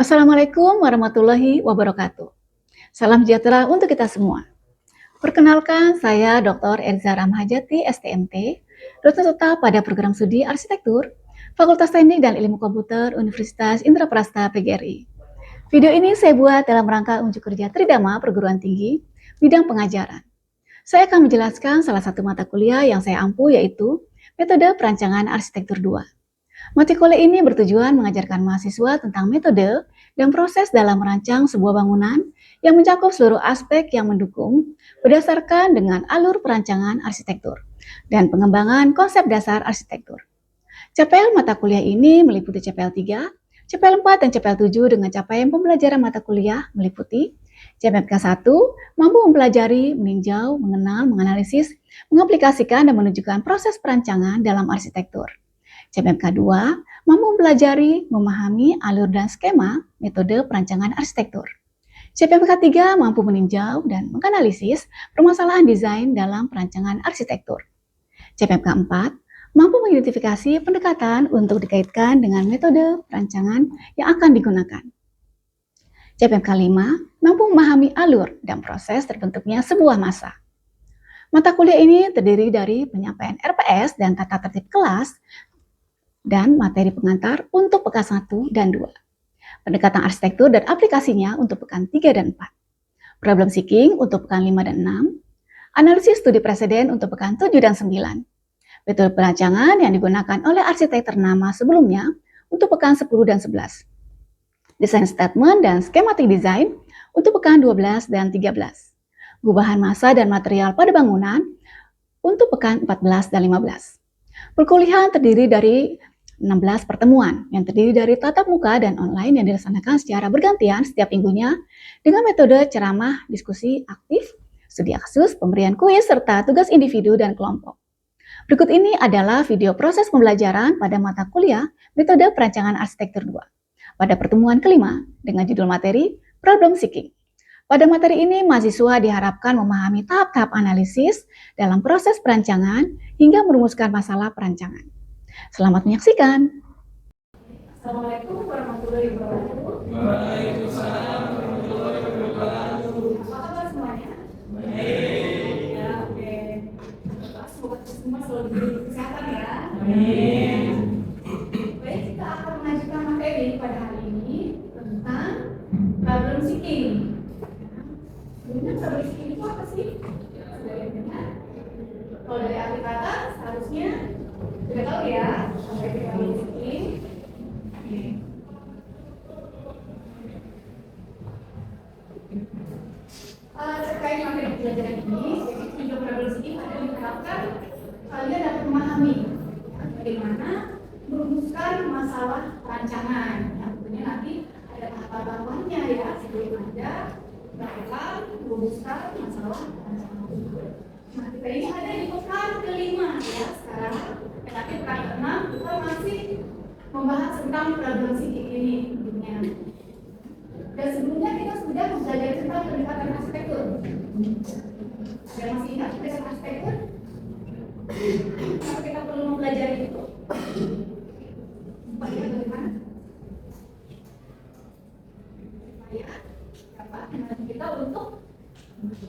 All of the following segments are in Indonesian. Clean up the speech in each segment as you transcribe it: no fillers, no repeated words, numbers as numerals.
Assalamualaikum warahmatullahi wabarakatuh. Salam sejahtera untuk kita semua. Perkenalkan, saya Dr. Elza Ramhajati, STMT, dosen tetap pada program studi Arsitektur, Fakultas Teknik dan Ilmu Komputer Universitas Indraprasta PGRI. Video ini saya buat dalam rangka unjuk kerja Tridharma Perguruan Tinggi, bidang pengajaran. Saya akan menjelaskan salah satu mata kuliah yang saya ampu, yaitu Metode Perancangan Arsitektur 2. Mata kuliah ini bertujuan mengajarkan mahasiswa tentang metode dan proses dalam merancang sebuah bangunan yang mencakup seluruh aspek yang mendukung berdasarkan dengan alur perancangan arsitektur dan pengembangan konsep dasar arsitektur. CPL mata kuliah ini meliputi CPL 3, CPL 4, dan CPL 7 dengan capaian pembelajaran mata kuliah meliputi CPMK 1, mampu mempelajari, meninjau, mengenal, menganalisis, mengaplikasikan, dan menunjukkan proses perancangan dalam arsitektur. CPMK 2, mampu mempelajari, memahami alur dan skema metode perancangan arsitektur. CPMK 3, mampu meninjau dan menganalisis permasalahan desain dalam perancangan arsitektur. CPMK 4, mampu mengidentifikasi pendekatan untuk dikaitkan dengan metode perancangan yang akan digunakan. CPMK 5, mampu memahami alur dan proses terbentuknya sebuah massa. Mata kuliah ini terdiri dari penyampaian RPS dan tata tertib kelas dan materi pengantar untuk pekan 1 dan 2. Pendekatan arsitektur dan aplikasinya untuk pekan 3 dan 4. Problem seeking untuk pekan 5 dan 6. Analisis studi preseden untuk pekan 7 dan 9. Metode perancangan yang digunakan oleh arsitek ternama sebelumnya untuk pekan 10 dan 11. Desain statement dan schematic design untuk pekan 12 dan 13. Gubahan massa dan material pada bangunan untuk pekan 14 dan 15. Perkuliahan terdiri dari 16 pertemuan yang terdiri dari tatap muka dan online yang dilaksanakan secara bergantian setiap minggunya dengan metode ceramah, diskusi aktif, studi kasus, pemberian kuis, serta tugas individu dan kelompok. Berikut ini adalah video proses pembelajaran pada mata kuliah Metode Perancangan Arsitektur 2 pada pertemuan kelima dengan judul materi Problem Seeking. Pada materi ini, mahasiswa diharapkan memahami tahap-tahap analisis dalam proses perancangan hingga merumuskan masalah perancangan. Selamat menyaksikan. Assalamualaikum warahmatullahi wabarakatuh. Waalaikumsalam warahmatullahi wabarakatuh. Apa kabar semuanya? Baik. Ya, oke. Semoga semua selalu diberi kesehatan ya. Amin. Baik, kita akan mengajukan materi pada hari ini tentang problem seeking. Sebenarnya problem seeking itu apa sih? Sebagai dengar. Kalau dari arti kata, seharusnya sudah tahu ya, sampai ke problem seeking. Terkait materi pelajaran ini, jadi tiga problem seeking ada diharapkan kalian dapat memahami bagaimana merumuskan masalah perancangan. Nah, tentunya nanti ada tahapan-tahapannya ya, sebelum Anda melakukan merumuskan masalah perancangan. Nah, kita ini ada di pekan kelima ya sekarang. Nanti pekan ke-6 kita masih membahas tentang problem seeking ini tentunya. Dan sebelumnya kita sudah belajar tentang pendekatan arsitektur. Ada masih ingat pendekatan arsitektur? Kenapa kita perlu mempelajari itu? Bagaimana? Supaya dapat membantu kita untuk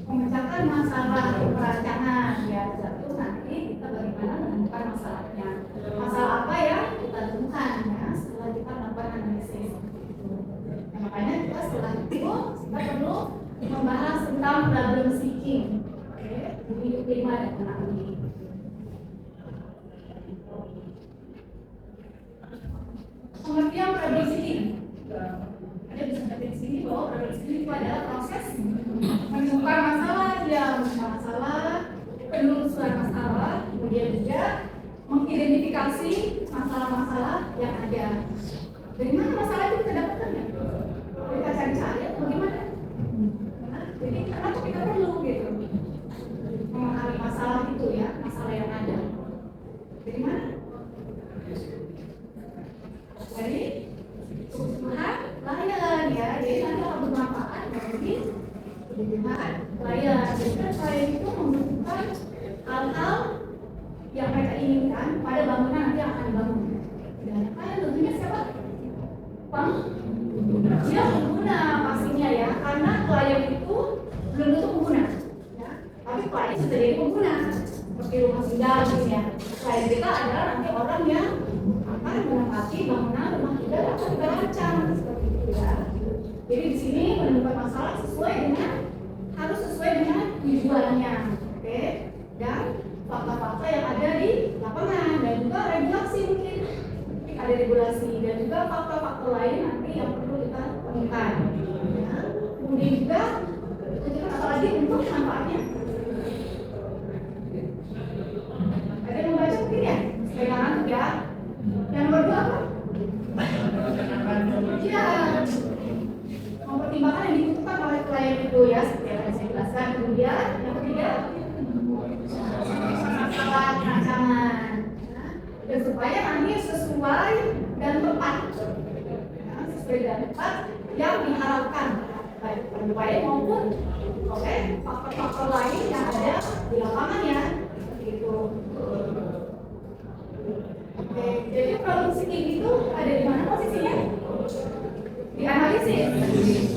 memecahkan masalah perancangan ya. Satu nanti kita bagaimana menemukan masalahnya. Masalah apa ya kita temukan ya setelah kita melakukan analisis. Nah, makanya kita setelah itu kita perlu membahas tentang problem seeking. Oke, di 5 dan 6 ini. Pengertian problem seeking. Ada bisa lihat di sini bahwa problem seeking itu adalah proses menemukan masalah, penelusuran masalah, kemudian juga mengidentifikasi masalah-masalah yang ada. Dari mana masalah itu kita dapatkan ya? Kita cari-cari atau bagaimana? Nah, jadi kenapa kita perlu gitu memahami masalah itu ya, masalah yang ada. Dari mana? Dari kebutuhan klien ya, jadi nanti akan bermanfaat bagi kebutuhan klien. Jadi kan klien itu membutuhkan hal-hal yang mereka inginkan pada bangunan nanti yang akan dibangun. Dan klien tentunya siapa? Dia pengguna pastinya ya, karena klien itu belum tentu pengguna, ya. Tapi klien sudah jadi pengguna, seperti rumah singgah ya. Klien kita adalah nanti orang yang akan menempati bangunan rumah kita yang akan kita rancang seperti itu ya. Jadi di sini menemukan masalah harus sesuai dengan tujuannya, oke? Dan fakta-fakta yang ada di lapangan dan juga regulasi mungkin ada regulasi dan juga fakta-fakta lain nanti yang perlu kita temukan. Ya. Kemudian juga tunjukkan apa lagi untuk manfaatnya. Ada yang membaca mungkin ya? Pegangan ya. Yang kedua apa? Ya, mempertimbangkan yang dibutuhkan oleh klien itu ya, seperti yang saya jelaskan. Kemudian yang ketiga, masalah rancangan. Dan supaya nanti sesuai dan tepat, ya, sesuai dan tepat yang diharapkan baik klien maupun faktor-faktor lain yang ada di lapangan ya, gitu. Oke, jadi problem seeking itu ada di mana posisinya? Di analisis.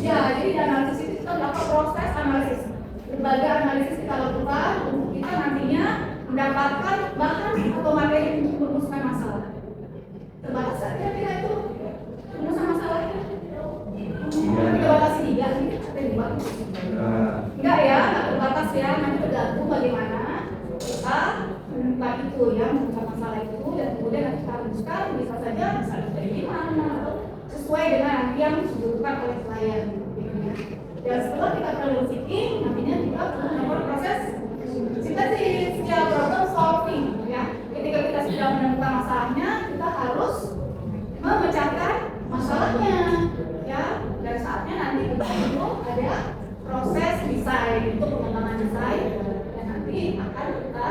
Ya, jadi di analisis itu kita melakukan proses analisis. Berbagai analisis kita lakukan untuk kita nantinya mendapatkan bahan atau materi untuk merumuskan masalah. Terbatas kira-kira itu rumusan masalahnya? Kita batasi 3 nih, atau 2? Enggak ya, enggak terbatas ya. Nanti tergantung bagaimana kita menemukan itu ya, menemukan masalah itu dan kemudian nanti kita rumuskan bisa saja dari mana atau sesuai dengan yang dibutuhkan oleh klien. Dan setelah kita problem seeking, nantinya kita perlu melakukan proses sintesis ya, problem solving ya. Ketika kita sudah menemukan masalahnya, kita harus memecahkan masalahnya ya. Dan saatnya nanti kita perlu ada proses desain untuk pengembangan desain dan nanti akan kita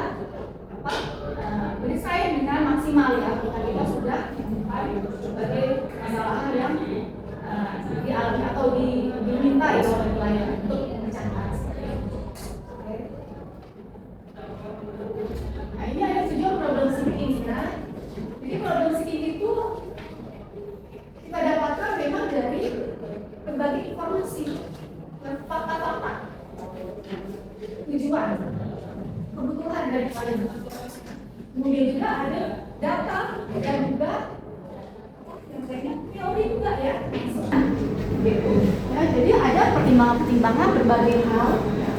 mendesain dengan maksimal ya. Kita sudah menemukan berbagai masalah yang dialami atau diminta ya oleh klien untuk memecahkan. Nah ini ada tujuan problem seeking ya. Jadi problem seeking itu kita dapatkan memang dari berbagai informasi dan fakta-fakta, tujuan, kebutuhan dari klien. Kemudian juga ada data dan juga yang lainnya teori juga ya. Gitu. Ya, jadi ada pertimbangan-pertimbangan berbagai hal,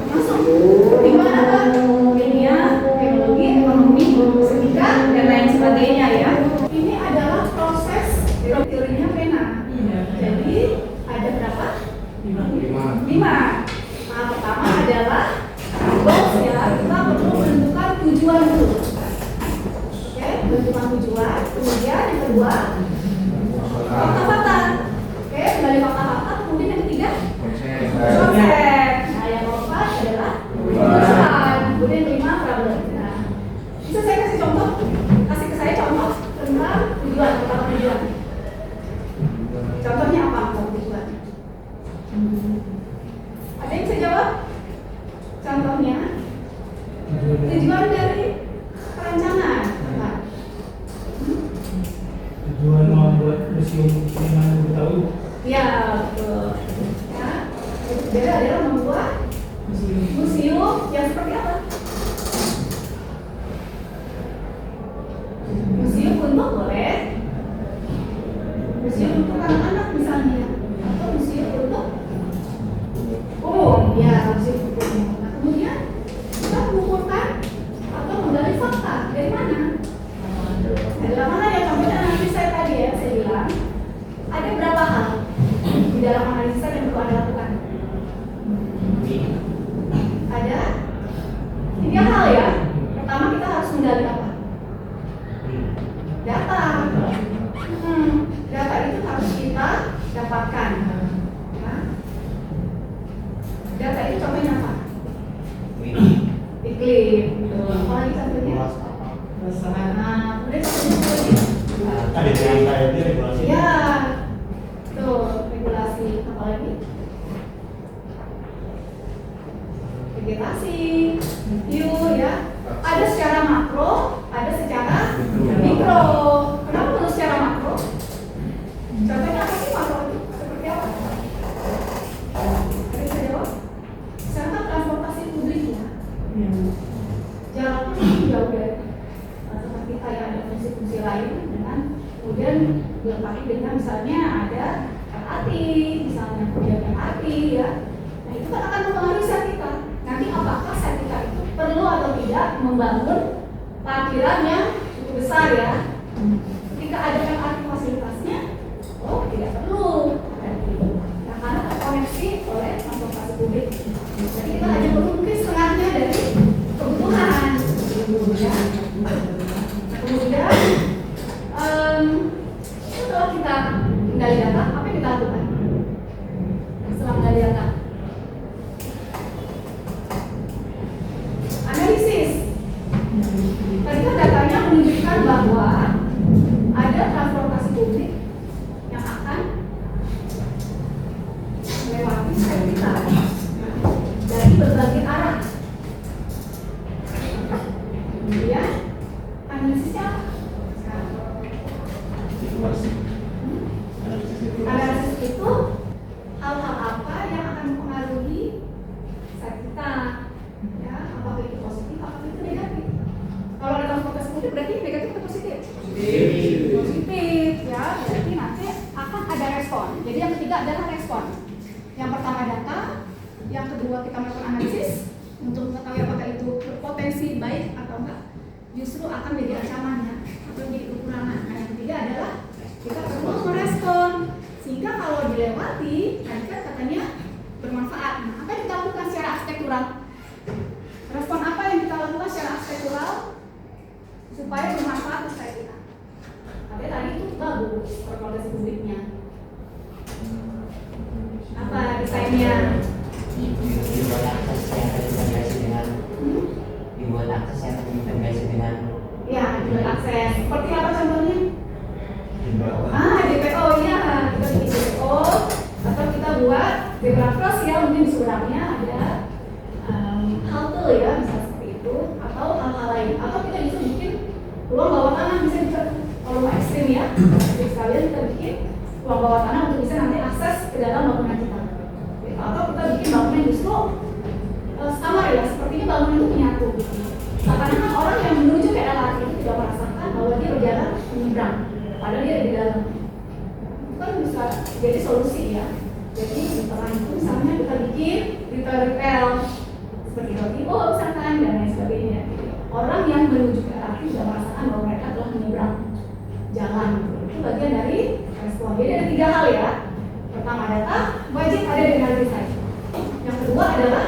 termasuk pertimbangan media, teknologi, ekonomi, setika, dan lain sebagainya ya. Ini adalah proses teorinya pena. Jadi ada berapa? 5. Nah, pertama adalah box ya, kita perlu menentukan tujuan dulu. Oke, menentukan tujuan. Kemudian yang kedua, fakta-fakta. Oke, kembali fakta-fakta. Kemudian yang ketiga, proses. Nah, yang keempat adalah rujukan. Kemudian yang kelima, problem. Nah, bisa saya kasih contoh? Kasih ke saya contoh tentang tujuan, pertama tujuan. Contohnya apa tujuan? Ada yang bisa jawab? Contohnya, tujuan dari perancangan. Tujuan membuat museum Seniman Betawi. Ya, betul. Ya, jadi adalah membuat museum yang seperti apa? Museum untuk boleh, museum untuk anak-anak misalnya, atau museum untuk umum. Ya, museum untuk umum. Nah, kemudian kita mengumpulkan atau menggali fakta dari mana? Dari mana ya? Contohnya nanti saya bilang ada berapa hal di dalam analisa yang perlu Anda lakukan? Ada 3 hal ya. Pertama kita harus menggali apa? Data. Data itu harus kita dapatkan. Ya. Data itu contohnya apa? Iklim. Apalagi contohnya? Nah, kemudian Ada yang kayak regulasi. ya, tuh regulasi apa lagi? Vegetasi, view ya. Ada secara makro, ada secara mikro. Kenapa perlu secara makro? Contohnya apa sih makro itu? Seperti apa? misalnya ada LRT, misalnya kemudian MRT ya. Nah itu kan akan mempengaruhi set kita. Nanti apakah set kita itu perlu atau tidak membangun parkiran yang cukup besar ya? Ketika ada MRT fasilitasnya, oh tidak perlu. Nah, karena terkoneksi oleh transportasi publik. Jadi kita hanya perlu mungkin setengahnya dari kebutuhan. Ya. Nah, kemudian setelah kita menggali data, apa yang kita lakukan? Setelah menggali data, analisis. Tadi kan datanya menunjukkan bahwa ada transportasi publik yang akan melewati site kita dari berbagai arah. Kemudian analisisnya apa? Analisis itu hal-hal apa yang akan mempengaruhi site kita, ya, apakah itu positif, apakah itu negatif. Kalau ada transportasi publik berarti negatif atau positif? Positif, ya, berarti nanti akan ada respon. Jadi yang ketiga adalah respon. Yang pertama data, yang kedua kita melakukan analisis untuk mengetahui apakah itu berpotensi baik atau enggak, justru akan menjadi ancamannya atau menjadi kekurangan. Nah, yang ketiga adalah kita perlu merespon sehingga kalau dilewati tadi kan katanya bermanfaat. Nah, apa yang kita lakukan secara arsitektural? Respon apa yang kita lakukan secara arsitektural supaya bermanfaat untuk saya kita? Tapi tadi itu bagus transportasi publiknya. Apa desainnya? Dibuat akses yang terintegrasi dengan dibuat akses yang terintegrasi dengan Ya, dibuat akses. Seperti apa contohnya? DPO ya, kita bikin DPO atau kita buat zebra cross ya, mungkin di seberangnya ada halte ya, bisa seperti itu atau hal-hal lain. Atau kita bisa bikin ruang bawah tanah, bisa juga kalau mau ekstrim ya, jadi sekalian kita bikin ruang bawah tanah untuk bisa nanti akses ke dalam bangunan kita. Atau kita bikin bangunan justru samar ya, sepertinya bangunan itu menyatu. Seakan-akan orang yang menuju ke LRT itu tidak merasakan bahwa dia berjalan menyeberang, padahal dia ada di dalam. Itu kan bisa jadi solusi ya. Jadi setelah itu misalnya kita bikin retail seperti roti, misalkan dan lain sebagainya. Orang yang menuju ke LRT tidak merasakan bahwa mereka telah menyeberang jalan. Itu bagian dari respon. Jadi ada 3 hal ya. Pertama data, wajib ada di analisis. Yang kedua adalah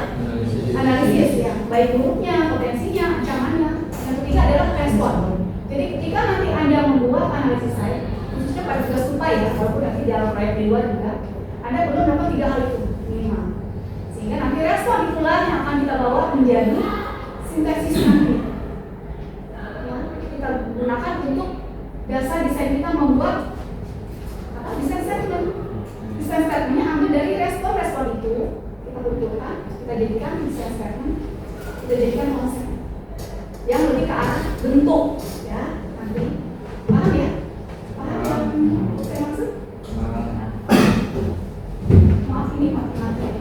analisis ya, baik buruknya, potensinya, ancamannya. Yang ketiga adalah respon. Jadi ketika nanti Anda membuat analisis site, khususnya pada tugas stupa ya, walaupun nanti dalam proyek di luar juga, Anda perlu melakukan 3 hal itu minimal. Sehingga nanti respon itulah yang akan kita bawa menjadi sintesis nanti. Ya, kita gunakan untuk dasar desain kita membuat desain statement. Desain statementnya ambil dari respon-respon itu, kita kumpulkan, kita jadikan desain statement, kita jadikan konsep yang lebih ke arah bentuk ya, nanti paham ya? Paham yang saya maksud? Maaf ini mati-mati ya.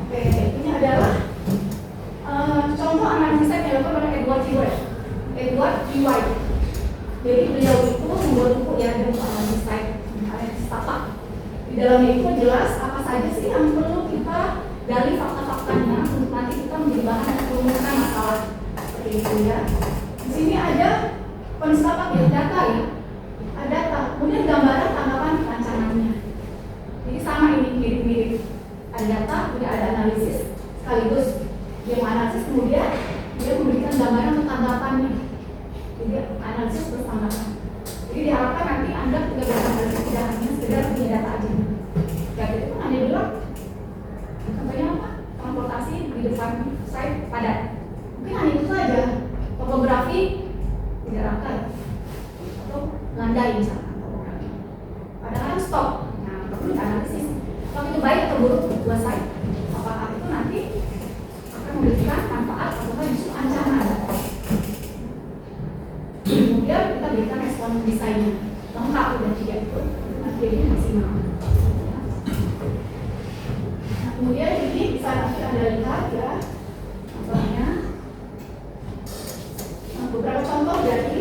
Oke, ini adalah contoh analisis yang dilakukan oleh Edward G. White. Jadi beliau itu membuat buku ya, ada buku analisis tapak. Di dalamnya itu jelas apa saja sih yang perlu kita gali fakta-faktanya untuk nanti kita menjadi bahan dan perumusan masalah seperti itu ya. Di sini ada penetapan ya, data ya, ada data, kemudian gambaran tanggapan rancangannya. Jadi sama ini mirip-mirip, ada data, kemudian ada analisis sekaligus dia menganalisis kemudian dia memberikan gambaran tanggapannya. Jadi analisis plus tanggapan. Jadi diharapkan nanti Anda tidak beranalisis tidak hanya sekedar punya data aja. Jadi itu kan Anda bilang contohnya apa? Transportasi di depan site padat. Mungkin hanya itu saja. Topografi tidak rata ya. Atau landai misalkan topografi. Padahal stop. Nah, perlu dianalisis. Kalau itu baik atau buruk buat site. Apakah itu nanti akan memberikan manfaat atau justru ancaman? Kemudian kita berikan respon desainnya lengkap dan tiga itu nanti jadi maksimal. Nah, kemudian ini bisa nanti Anda lihat ya, contohnya beberapa contoh dari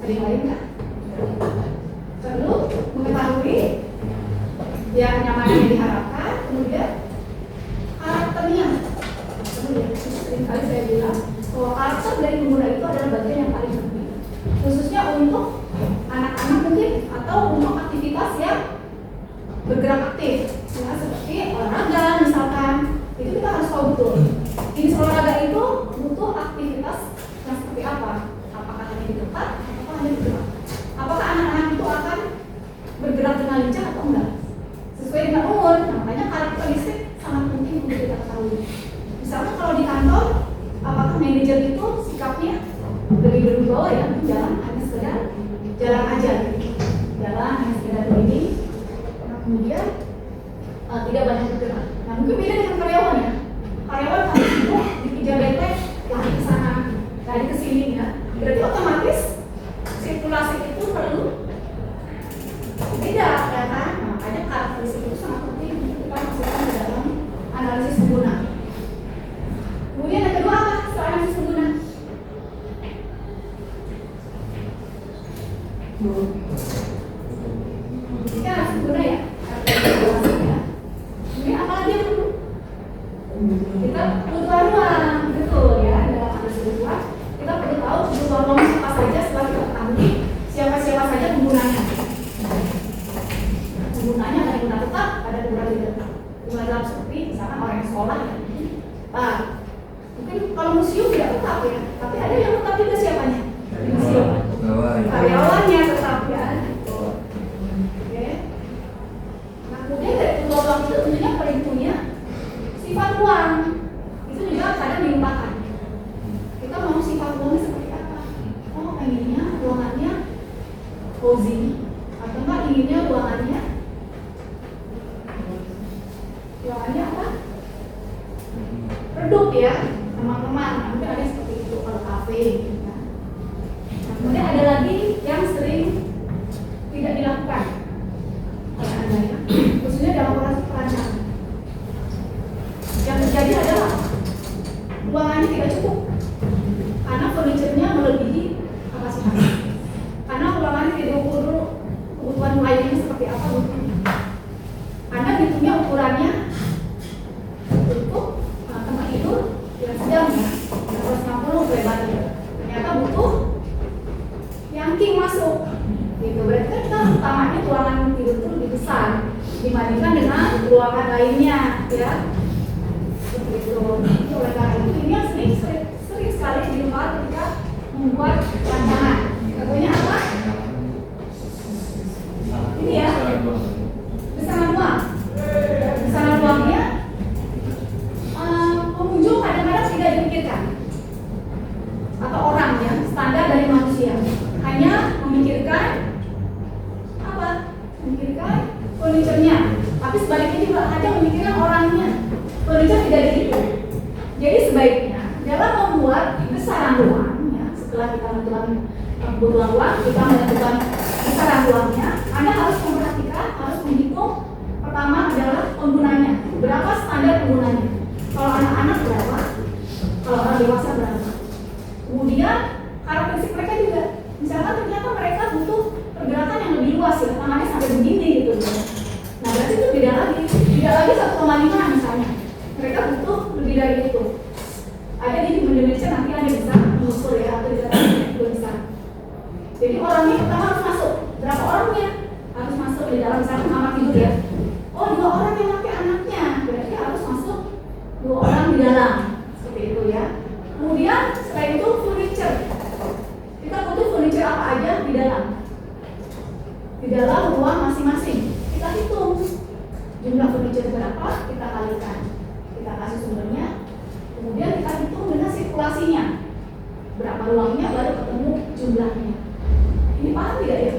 Ada yang lain nggak? Perlu mengetahui ya kenyamanan yang diharapkan, kemudian karakternya. Seringkali saya bilang bahwa karakter dari pengguna itu adalah bagian yang paling penting, khususnya untuk anak-anak mungkin atau untuk aktivitas yang bergerak aktif, ya, seperti olahraga misalkan. Itu kita harus tahu betul jenis olahraga itu butuh aktivitas yang seperti apa. Apakah hanya di tempat, apakah hanya di gerak, apakah anak-anak itu akan bergerak dengan lincah atau enggak sesuai dengan umur. Nah, makanya karakteristik sangat penting untuk kita ketahui. Misalnya kalau di kantor, apakah manajer itu sikapnya lebih berwibawa ya, jalan hanya sekedar jalan aja, jalan hanya sekedar begini, nah, kemudian tidak banyak bergerak. Nah, mungkin beda dengan karyawan ya. Karyawan harus sibuk dikejar deadline, lari ke sana, lari ke sini ya. Berarti otomatis sirkulasi itu perlu beda, ya kan? Nah, makanya karakteristik itu sangat penting untuk kita masukkan ke dalam analisis pengguna. Kemudian yang kedua apa? Setelah analisis pengguna, kita harus pengguna ya. Kemudian apa lagi yang perlu? Kita kebutuhan ruang, betul ya. Dalam analisis kebutuhan, kita perlu tahu kebutuhan ruang apa saja setelah kita ketahui siapa-siapa saja penggunanya. Penggunanya ada pengguna tetap, ada pengguna tidak tetap. Pengguna dalam seperti misalkan orang yang sekolah ya. Nah, mungkin kalau museum tidak tetap ya, tapi ada yang tetap juga siapanya? Di museum. Karyawannya tetap ya. Oke. Nah, kemudian dari kebutuhan ruang itu tentunya perhitungannya sifat ruang itu juga kadang dilupakan. Kita mau sifat ruangnya seperti apa? Oh, inginnya ruangannya cozy, atau enggak inginnya ruangannya apa? Redup ya, teman-teman. Mungkin ada seperti itu kalau kafe. Ya. Nah, kemudian ada lagi yang sering tidak dilakukan oleh Anda ya, khususnya dalam proses perancangan. Yang terjadi adalah ruangannya tidak cukup karena furniturnya melebihi kapasitas, karena ruangannya tidak ukur dulu kebutuhan lainnya seperti apa butuhnya. Anda hitungnya ukurannya untuk tempat tidur yang sedang ya 160 lebarnya, ternyata butuh yang king masuk gitu. Berarti kan kita utamanya ruangan tidur itu lebih besar dibandingkan dengan ruangan lainnya ya. Itu oleh karena itu ini yang sering sekali dilupakan ketika membuat rancangan. Contohnya apa? Ini ya, besaran ruang. Besaran ruangnya pengunjung kadang-kadang tidak dipikirkan, atau orang ya, standar dari manusia hanya memikirkan apa? Memikirkan furniturnya, tapi sebaliknya juga hanya memikirkan orangnya. Furniture tidak dihitung. Jadi sebaiknya dalam membuat besaran ruang, ya, setelah kita menentukan kebutuhan ruang, kita menentukan besaran ruangnya, Anda harus memperhatikan, harus menghitung. Pertama adalah penggunanya, berapa standar penggunanya. Kalau anak-anak berapa, kalau orang dewasa berapa. Kemudian karakteristik mereka juga. Misalkan ternyata mereka butuh pergerakan yang lebih luas ya, tangannya sampai begini gitu. Nah berarti itu beda lagi 1,5 misalnya. Mereka butuh lebih dari itu. Ada di Indonesia nanti Anda bisa mengusul ya, atau juga bisa. Jadi orangnya pertama harus masuk. Berapa orangnya? Harus masuk di dalam misalnya kamar tidur ya. Oh 2 orang yang pakai anaknya, berarti harus masuk 2 orang di dalam. Seperti itu ya. Kemudian selain itu furniture. Kita butuh furniture apa aja di dalam? Di dalam ruang masing-masing. Kita hitung jumlah furniture berapa, kita kalikan. Kita kasih sumbernya, kemudian kita hitung dengan sirkulasinya berapa ruangnya, baru ketemu jumlahnya. Ini paham tidak ya?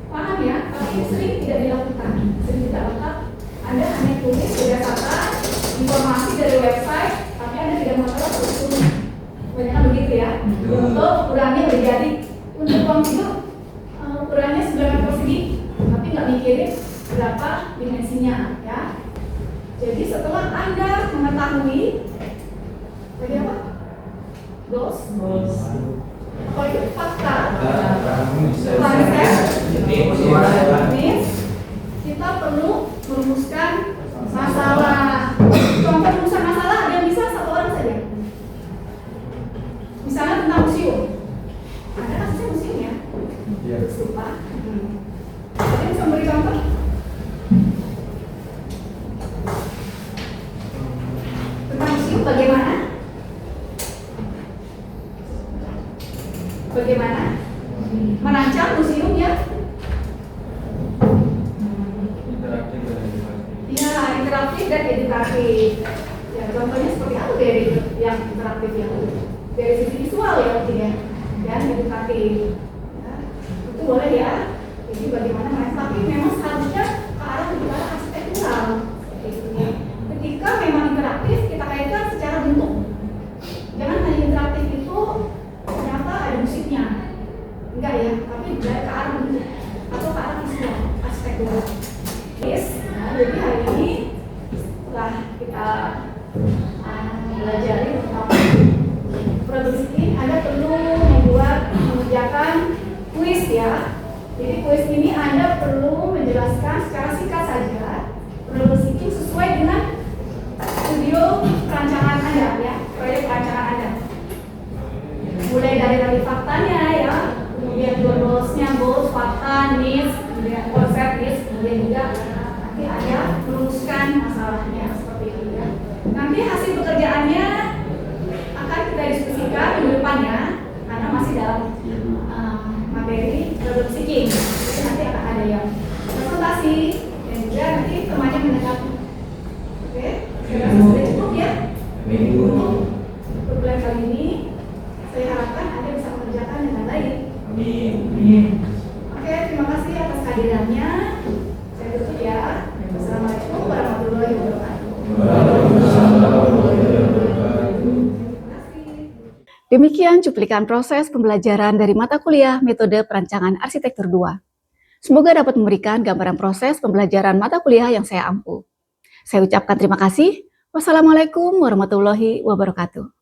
Paham ya? Tapi ini sering tidak dilakukan, sering tidak lengkap. Anda hanya tulis berdasarkan informasi dari website, tapi Anda tidak mengetahui usulnya. Banyak kan begitu ya? Untuk ukurannya menjadi untuk ruang tidur ukurannya 9 meter persegi, tapi nggak mikirin berapa dimensinya ya. Jadi setelah Anda mengetahui tadi apa? Goals. Apa itu? Fakta. Konsep. Konsep. Needs. Needs. Kita perlu merumuskan masalah. Contoh merumuskan masalah ada yang bisa satu orang saja. Misalnya tentang museum. Ada kasusnya museum ya? Lupa. Ada yang bisa memberi contoh? Tentang museum bagaimana? Bagaimana merancang museum ya? Ya, interaktif dan edukatif. Ya, contohnya seperti apa dari yang interaktif ya? Dari sisi visual ya, mungkin ya, dan edukatif. Ya, itu boleh ya. Jadi bagaimana merancang? Tapi memang seharusnya ke arah lebih arsitektural. Gitu ya. Ketika memang interaktif, kita kaitkan secara bentuk. Jangan hanya interaktif itu ternyata ada musiknya. Enggak ya, tapi dari ke arah bentuk atau ke arah visual, arsitektural. Yes, nah, jadi hari ini setelah kita belajar tentang produksi, Anda perlu mengerjakan kuis ya. Jadi kuis ini Anda perlu menjelaskan secara singkat saja produksi sesuai dengan studio perancangan Anda ya, proyek perancangan Anda. Mulai dari faktanya ya, kemudian goalsnya, goals, fakta, needs, kemudian konsep, needs, kemudian juga nanti ada merumuskan masalahnya seperti itu ya. Nanti hasil pekerjaannya akan kita diskusikan minggu depan ya, karena masih dalam materi problem seeking. Jadi nanti akan ada yang presentasi dan juga nanti temannya mendengar. Oke, saya rasa sudah cukup ya. Untuk bulan kali ini saya harapkan Anda bisa mengerjakan dengan baik. Amin. Oke, terima kasih atas kehadirannya. Saya tutup ya. Assalamualaikum warahmatullahi wabarakatuh. Terima kasih. Demikian cuplikan proses pembelajaran dari mata kuliah Metode Perancangan Arsitektur 2. Semoga dapat memberikan gambaran proses pembelajaran mata kuliah yang saya ampu. Saya ucapkan terima kasih. Wassalamualaikum warahmatullahi wabarakatuh.